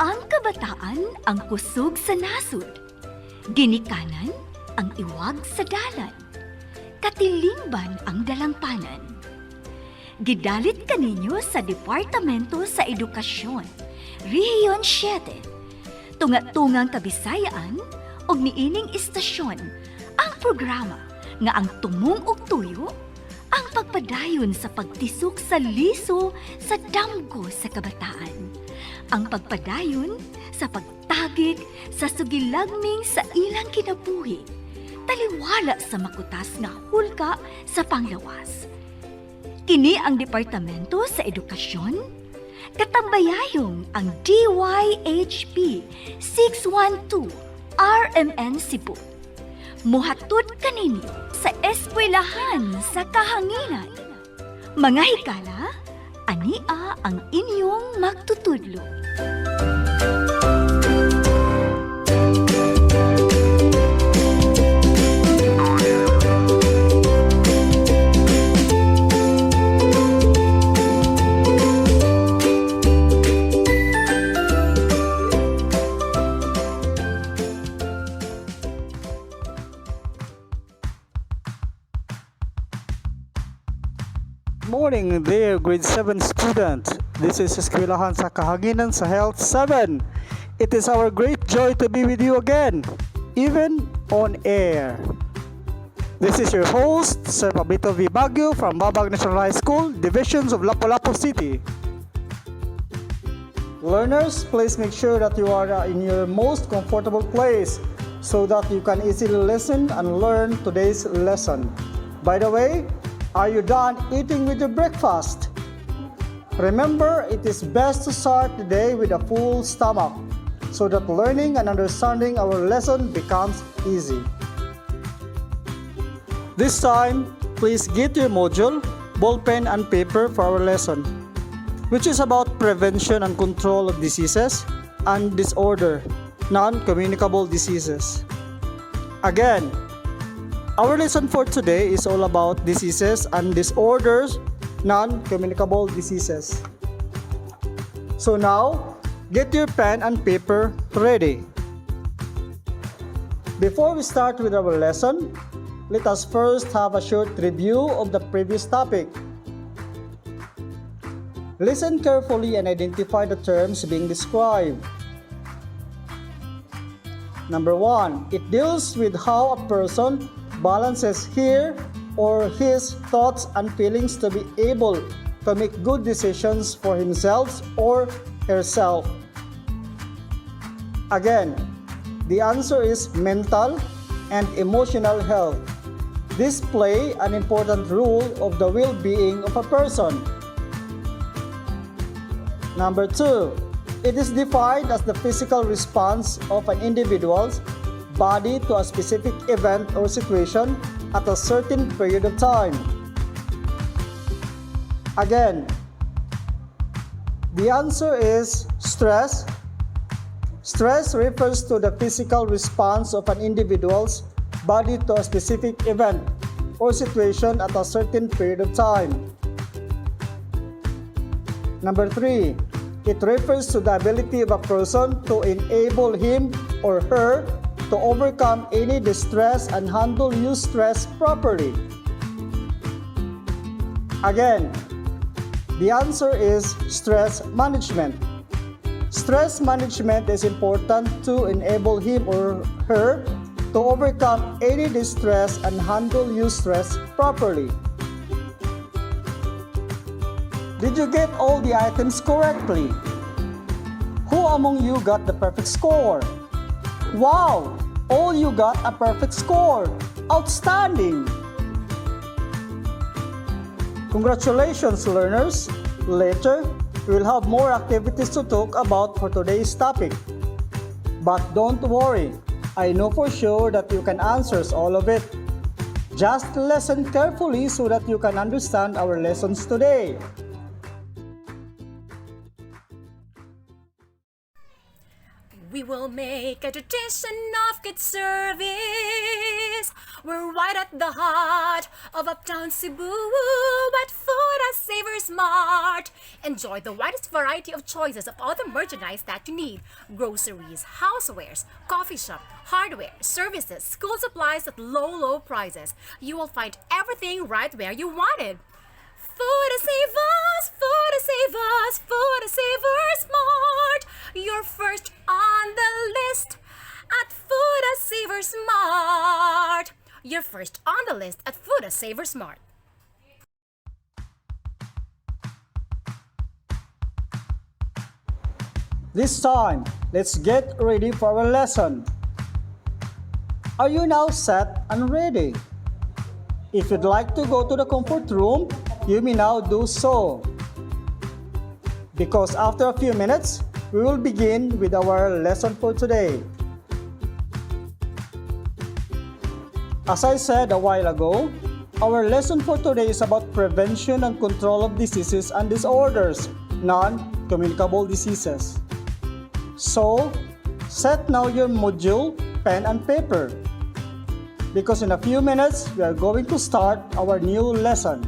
Ang kabataan ang kusog sa nasud. Ginikanan ang iwag sa dalan. Katilingban ang dalangpanan. Gidalit kaninyo sa Departamento sa Edukasyon, Rehiyon 7, tunga-tungang Kabisayaan og niining istasyon ang programa nga ang tumong og tuyo ang pagpadayon sa pagtisok sa liso sa damgo sa kabataan. Ang pagpadayon sa pagtagig sa sugilagming sa ilang kinabuhi, taliwala sa makutas nga hulga sa panglawas. Kini ang Departamento sa Edukasyon, katambayayong ang DYHP 612 RMN Cebu. Muhatod kaninyo sa eskwelahan sa kahanginan. Mga hikala, ania ang inyong magtutudlo. Morning there, grade 7 student. This is Eskwelahan sa Kahanginan sa Health 7. It is our great joy to be with you again, even on air. This is your host, Sir Pablito V. Baguio from Babag National High School, Divisions of Lapu-Lapu City. Learners, please make sure that you are in your most comfortable place so that you can easily listen and learn today's lesson. By the way, are you done eating with your breakfast? Remember, it is best to start the day with a full stomach so that learning and understanding our lesson becomes easy. This time, please get your module, ball pen and paper for our lesson, which is about prevention and control of diseases and disorder, non-communicable diseases. Again, our lesson for today is all about diseases and disorders, non-communicable diseases. So now, get your pen and paper ready. Before we start with our lesson, let us first have a short review of the previous topic. Listen carefully and identify the terms being described. Number 1, it deals with how a person balances her or his thoughts and feelings to be able to make good decisions for himself or herself. Again, the answer is mental and emotional health. These play an important role of the well-being of a person. Number 2, it is defined as the physical response of an individual's body to a specific event or situation at a certain period of time. Again, the answer is stress. Stress refers to the physical response of an individual's body to a specific event or situation at a certain period of time. Number 3, it refers to the ability of a person to enable him or her to overcome any distress and handle stress properly. Again, the answer is stress management. Stress management is important to enable him or her to overcome any distress and handle stress properly. Did you get all the items correctly? Who among you got the perfect score? Wow! All you got a perfect score! Outstanding! Congratulations, learners! Later, we will have more activities to talk about for today's topic. But don't worry, I know for sure that you can answer all of it. Just listen carefully so that you can understand our lessons today. We will make a tradition of good service. We're right at the heart of uptown Cebu. What food as savors smart. Enjoy the widest variety of choices of all the merchandise that you need. Groceries, housewares, coffee shop, hardware, services, school supplies at low prices. You will find everything right where you want it. Food Savers, Food Savers, Food Savers Smart. You're first on the list at Food Savers Smart. You're first on the list at Food Savers Smart. This time, let's get ready for our lesson. Are you now set and ready? If you'd like to go to the comfort room, you may now do so. Because after a few minutes, we will begin with our lesson for today. As I said a while ago, our lesson for today is about prevention and control of diseases and disorders, non-communicable diseases. So, set now your module, pen and paper. Because in a few minutes, we are going to start our new lesson.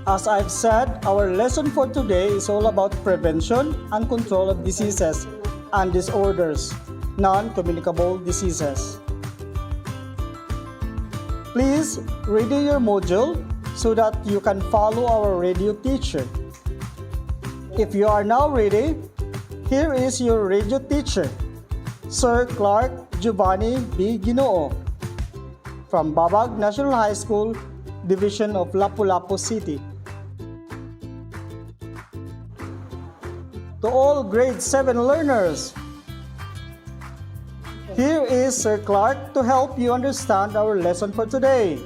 As I've said, our lesson for today is all about prevention and control of diseases and disorders, non-communicable diseases. Please ready your module so that you can follow our radio teacher. If you are now ready, here is your radio teacher, Sir Clark Giovanni B. Guino-o, from Babag National High School, Division of Lapu-Lapu City. To all grade 7 learners, here is Sir Clark to help you understand our lesson for today,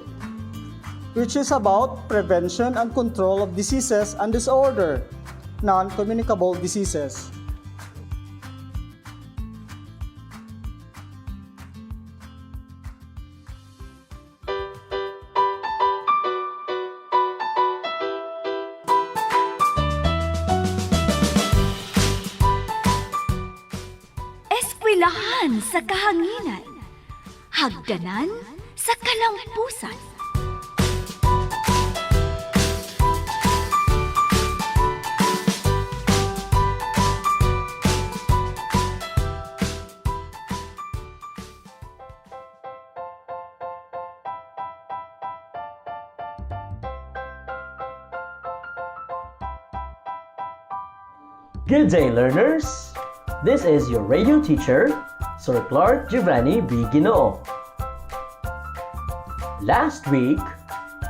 which is about prevention and control of diseases and disorder, non-communicable diseases. Eskwelahan sa kahanginan, hagdanan sa kalampusan. Good day, learners! This is your radio teacher, Sir Clark Giovanni B. Guino-o. Last week,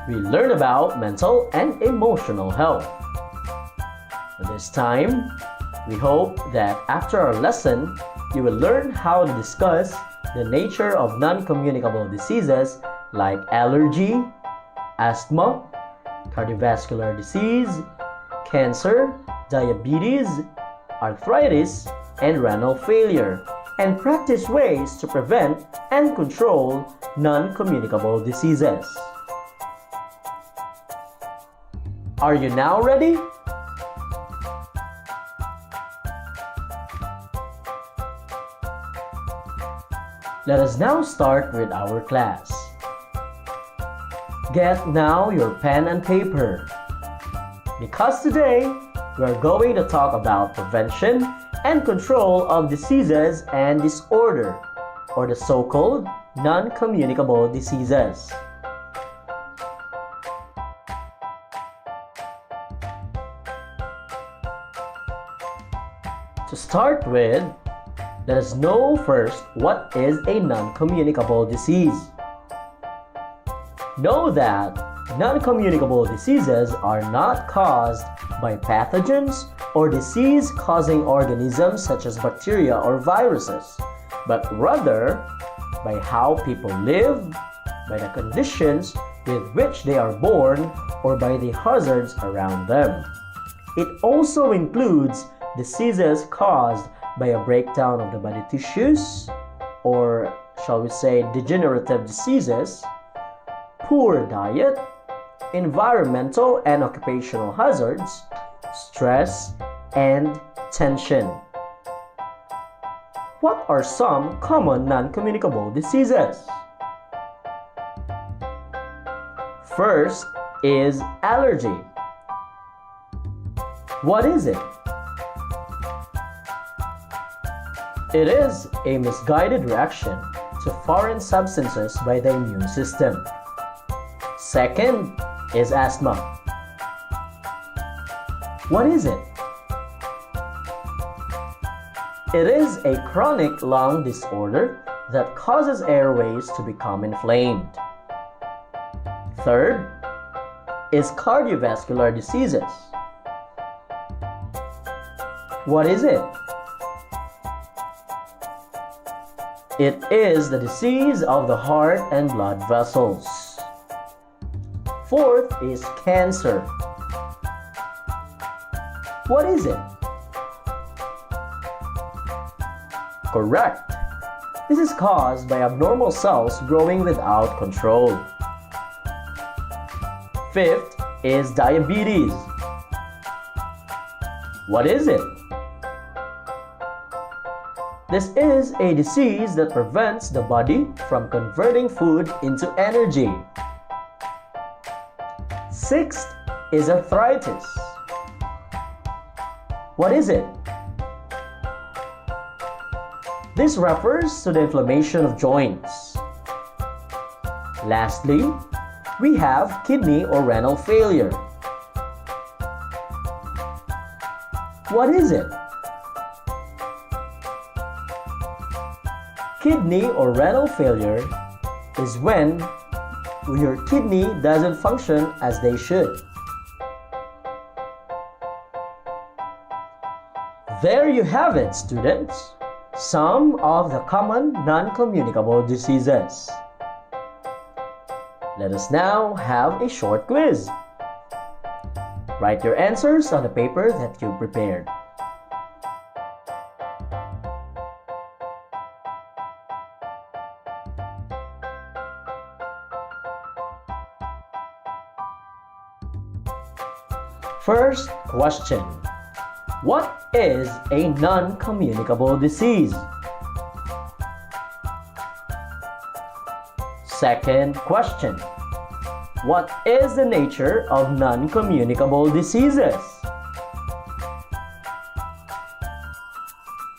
we learned about mental and emotional health. This time, we hope that after our lesson, you will learn how to discuss the nature of non-communicable diseases like allergy, asthma, cardiovascular disease, cancer, diabetes, arthritis, and renal failure, and practice ways to prevent and control non-communicable diseases. Are you now ready? Let us now start with our class. Get now your pen and paper, because today we are going to talk about prevention and control of diseases and disorder, or the so-called non-communicable diseases. To start with, let us know first what is a non-communicable disease. Know that non-communicable diseases are not caused by pathogens or disease-causing organisms such as bacteria or viruses, but rather by how people live, by the conditions with which they are born, or by the hazards around them. It also includes diseases caused by a breakdown of the body tissues, or shall we say degenerative diseases, poor diet, environmental and occupational hazards, stress, and tension. What are some common non-communicable diseases? First is allergy. What is it? It is a misguided reaction to foreign substances by the immune system. Second is asthma. What is it? It is a chronic lung disorder that causes airways to become inflamed. Third is cardiovascular diseases. What is it? It is the disease of the heart and blood vessels. Fourth is cancer. What is it? Correct. This is caused by abnormal cells growing without control. Fifth is diabetes. What is it? This is a disease that prevents the body from converting food into energy. Sixth is arthritis. What is it? This refers to the inflammation of joints. Lastly, we have kidney or renal failure. What is it? Kidney or renal failure is when your kidney doesn't function as they should. There you have it, students. Some of the common non-communicable diseases. Let us now have a short quiz. Write your answers on the paper that you prepared. First question. What is a non-communicable disease? Second question. What is the nature of non-communicable diseases?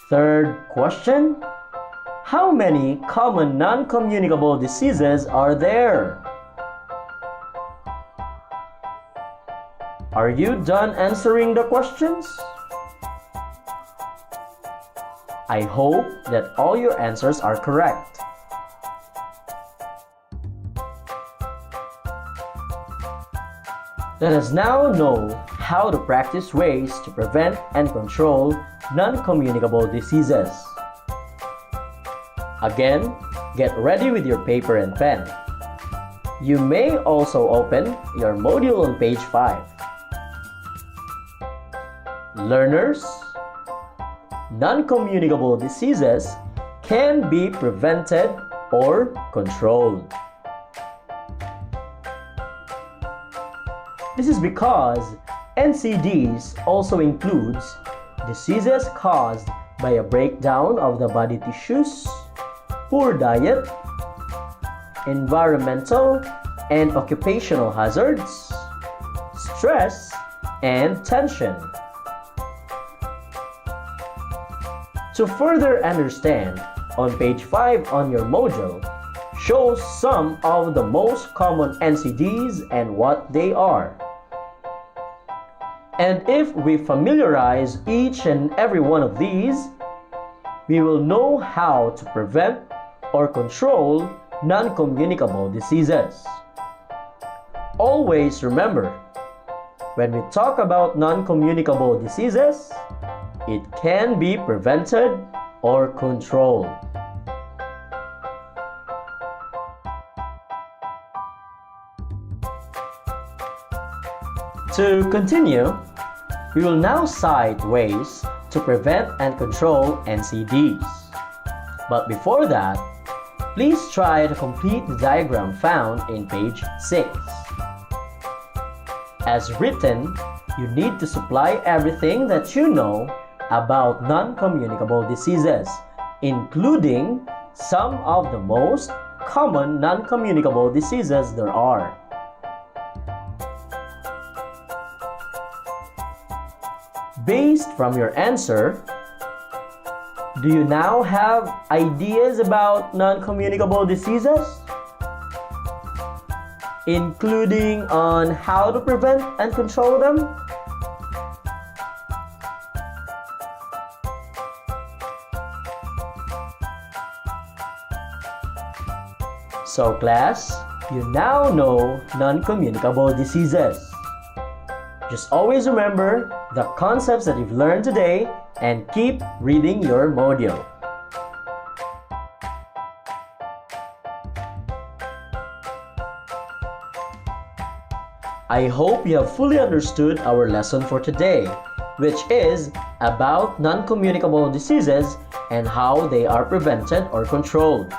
Third question. How many common non-communicable diseases are there? Are you done answering the questions? I hope that all your answers are correct. Let us now know how to practice ways to prevent and control non-communicable diseases. Again, get ready with your paper and pen. You may also open your module on page 5. Learners, non-communicable diseases can be prevented or controlled. This is because NCDs also includes diseases caused by a breakdown of the body tissues, poor diet, environmental and occupational hazards, stress, and tension. To further understand, on page 5 on your module shows some of the most common NCDs and what they are. And if we familiarize each and every one of these, we will know how to prevent or control non-communicable diseases. Always remember, when we talk about non-communicable diseases, it can be prevented or controlled. To continue, we will now cite ways to prevent and control NCDs. But before that, please try to complete the diagram found in page 6. As written, you need to supply everything that you know about non-communicable diseases, including some of the most common non-communicable diseases there are. Based from your answer, do you now have ideas about non-communicable diseases? Including on how to prevent and control them? So class, you now know non-communicable diseases. Just always remember the concepts that you've learned today and keep reading your module. I hope you have fully understood our lesson for today, which is about non-communicable diseases and how they are prevented or controlled.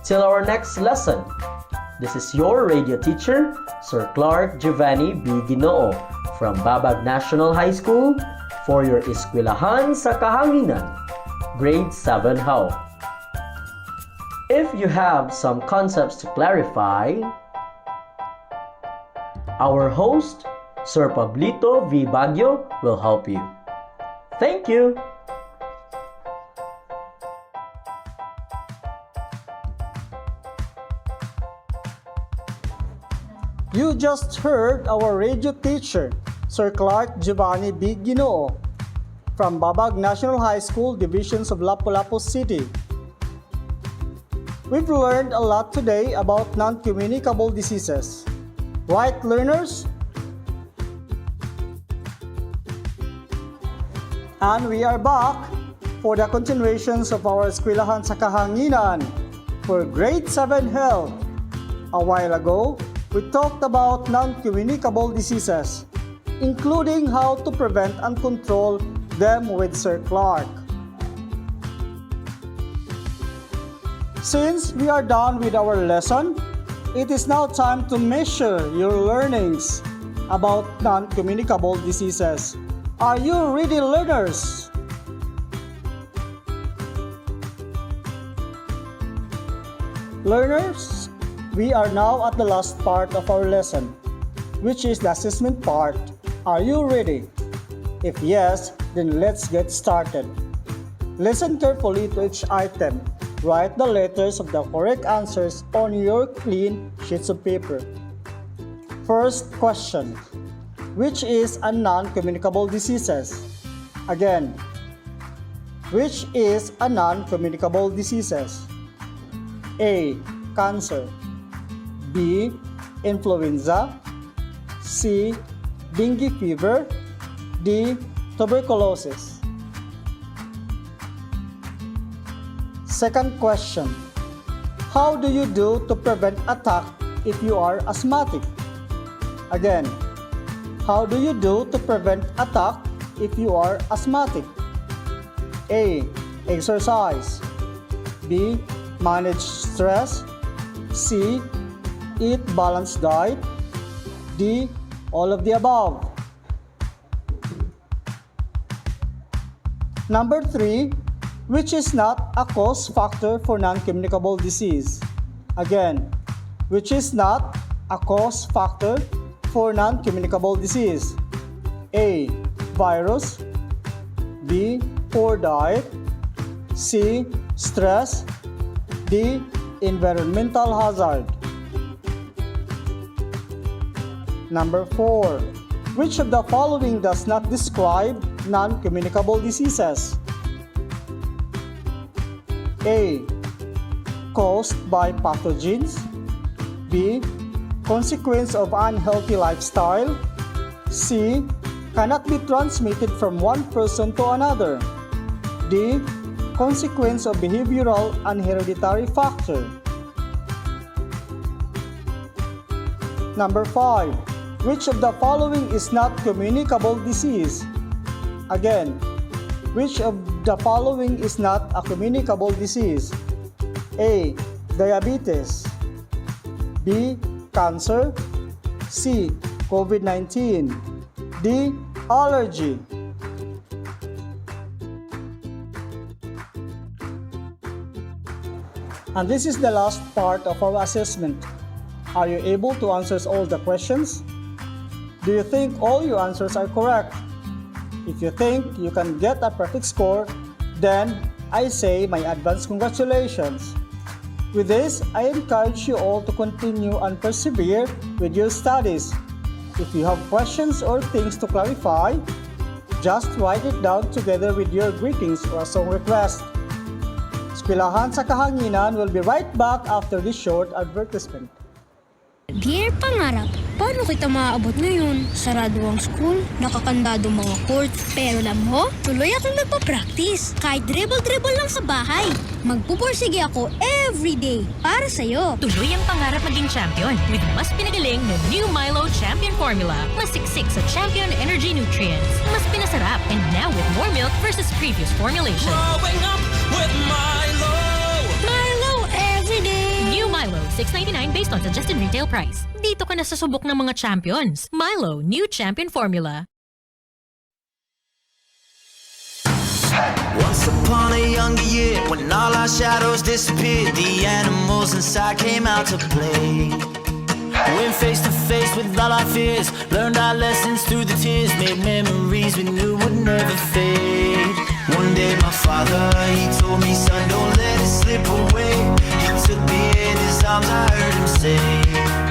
Till our next lesson, this is your radio teacher, Sir Clark Giovanni B. Guino-o from Babag National High School for your Eskwelahan sa Kahanginan, Grade 7 How. If you have some concepts to clarify, our host, Sir Pablito V. Baguio, will help you. Thank you! You just heard our radio teacher, Sir Clark Giovanni B. Guino-o from Babag National High School, Divisions of Lapu-Lapu City. We've learned a lot today about non-communicable diseases. Right, learners? And we are back for the continuations of our Eskwelahan sa Kahanginan for Grade 7 Health. A while ago, we talked about non-communicable diseases, including how to prevent and control them with Sir Clark. Since we are done with our lesson, it is now time to measure your learnings about non-communicable diseases. Are you ready, learners? Learners, we are now at the last part of our lesson, which is the assessment part. Are you ready? If yes, then let's get started. Listen carefully to each item. Write the letters of the correct answers on your clean sheets of paper. First question. Which is a non-communicable diseases? Again, which is a non-communicable diseases? A. Cancer. B. Influenza. C. Dengue fever. D. Tuberculosis. Second question. How do you do to prevent attack if you are asthmatic? Again, how do you do to prevent attack if you are asthmatic? A. Exercise. B. Manage stress. C. Eat balanced diet. D. All of the above. Number 3. Which is not a cause factor for non-communicable disease? Again, which is not a cause factor for non-communicable disease? A. Virus. B. Poor diet. C. Stress. D. Environmental hazard. Number 4. Which of the following does not describe non-communicable diseases? A. Caused by pathogens. B. Consequence of unhealthy lifestyle. C. Cannot be transmitted from one person to another. D. Consequence of behavioral and hereditary factor. Number 5. Which of the following is not communicable disease? Again, which of the following is not a communicable disease? A. Diabetes. B. Cancer. C. COVID-19. D. Allergy. And this is the last part of our assessment. Are you able to answer all the questions? Do you think all your answers are correct? If you think you can get a perfect score, then I say my advance congratulations. With this, I encourage you all to continue and persevere with your studies. If you have questions or things to clarify, just write it down together with your greetings or a song request. Eskwelahan sa Kahanginan will be right back after this short advertisement. Dear Pangarap, paano kita maaabot ngayon? Sarado ang school, nakakandado mga court. Pero alam mo, tuloy akong nagpa-practice. Kahit dribble-dribble lang sa bahay. Magpupursige ako everyday para sa'yo. Tuloy ang pangarap maging champion with mas pinagaling na new Milo Champion Formula. Mas siksik sa Champion Energy Nutrients. Mas pinasarap and now with more milk versus previous formulation. Growing up with Milo. Milo everyday. New Milo, $6.99 based on suggested retail price. Dito ka na sa subok ng mga champions. Milo, new champion formula. Once upon a younger year, when all our shadows disappeared, the animals inside came out to play. Went face to face with all our fears, learned our lessons through the tears, made memories we knew would never fade. One day my father, he told me, son, don't let it slip away. He took me in his arms, I heard him say,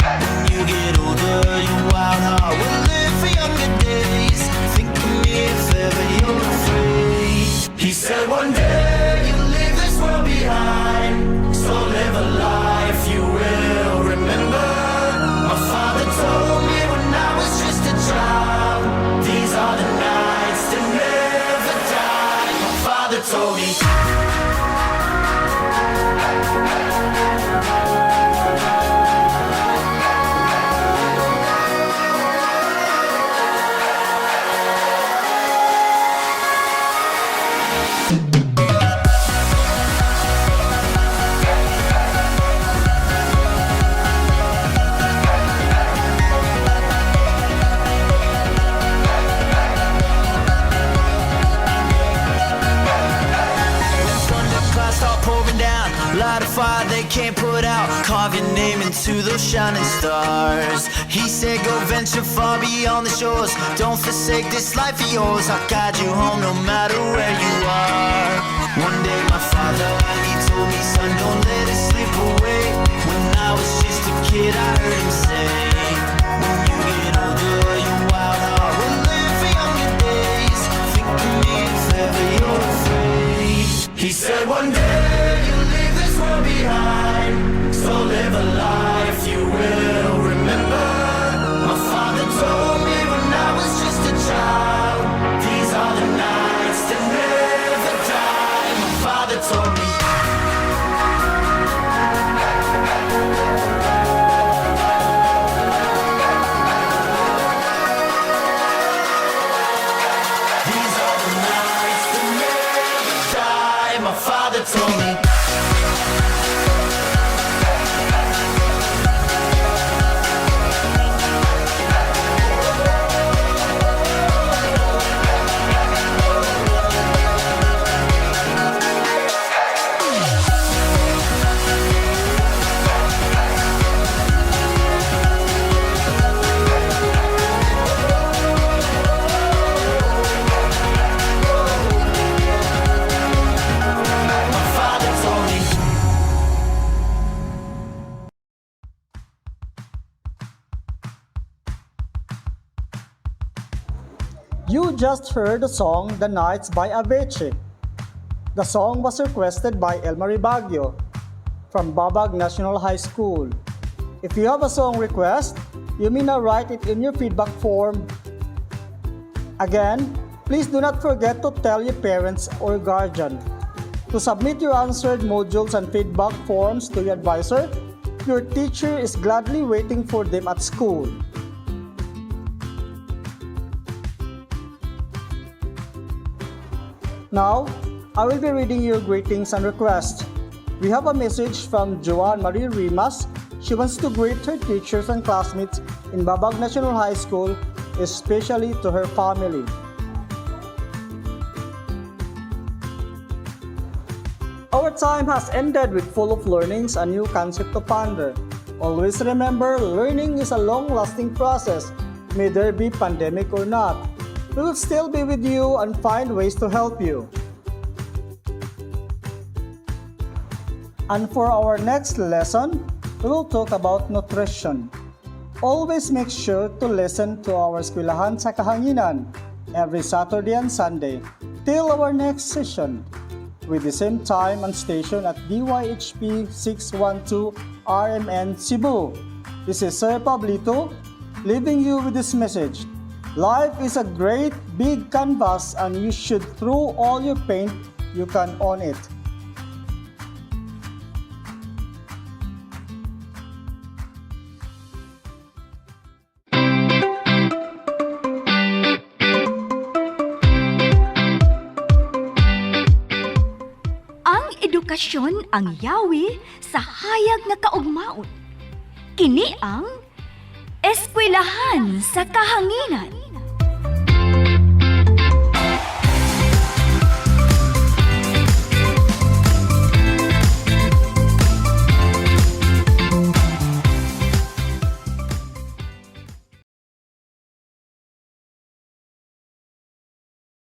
when you get older, your wild heart will live for younger days. Think of me if ever you're afraid. He said one day you'll leave this world behind, so live a life you will remember. My father told me when I was just a child, these are the nights that never die. My father told me. Light a fire they can't put out, carve your name into those shining stars. He said go venture far beyond the shores, don't forsake this life of yours. I'll guide you home no matter where you are. One day my father, he told me, son, don't let it slip away. When I was just a kid I heard him say, when you get older your wild heart will live for younger days. Think of me if ever you're afraid. He said one day you'll leave this world behind, so live a life you will remember. My father told me when I was just a child, these are the nights that never die. My father told me. These are the nights that never die. My father told me. You just heard the song The Nights by Avicii. The song was requested by Elmarie Baguio from Babag National High School. If you have a song request, you may now write it in your feedback form. Again, please do not forget to tell your parents or guardian. To submit your answered modules and feedback forms to your advisor, your teacher is gladly waiting for them at school. Now, I will be reading your greetings and requests. We have a message from Joanne Marie Rimas. She wants to greet her teachers and classmates in Babag National High School, especially to her family. Our time has ended with full of learnings and new concept to ponder. Always remember, learning is a long-lasting process. May there be pandemic or not, we will still be with you and find ways to help you. And for our next lesson, we will talk about nutrition. Always make sure to listen to our Eskwelahan sa Kahanginan every Saturday and Sunday till our next session with the same time and station at DYHP 612 RMN Cebu. This is Sir Pablito leaving you with this message. Life is a great big canvas and you should throw all your paint you can on it. Edukasyon ang yawi sa hayag nga kaugmaon. Kini ang Eskwelahan sa Kahanginan.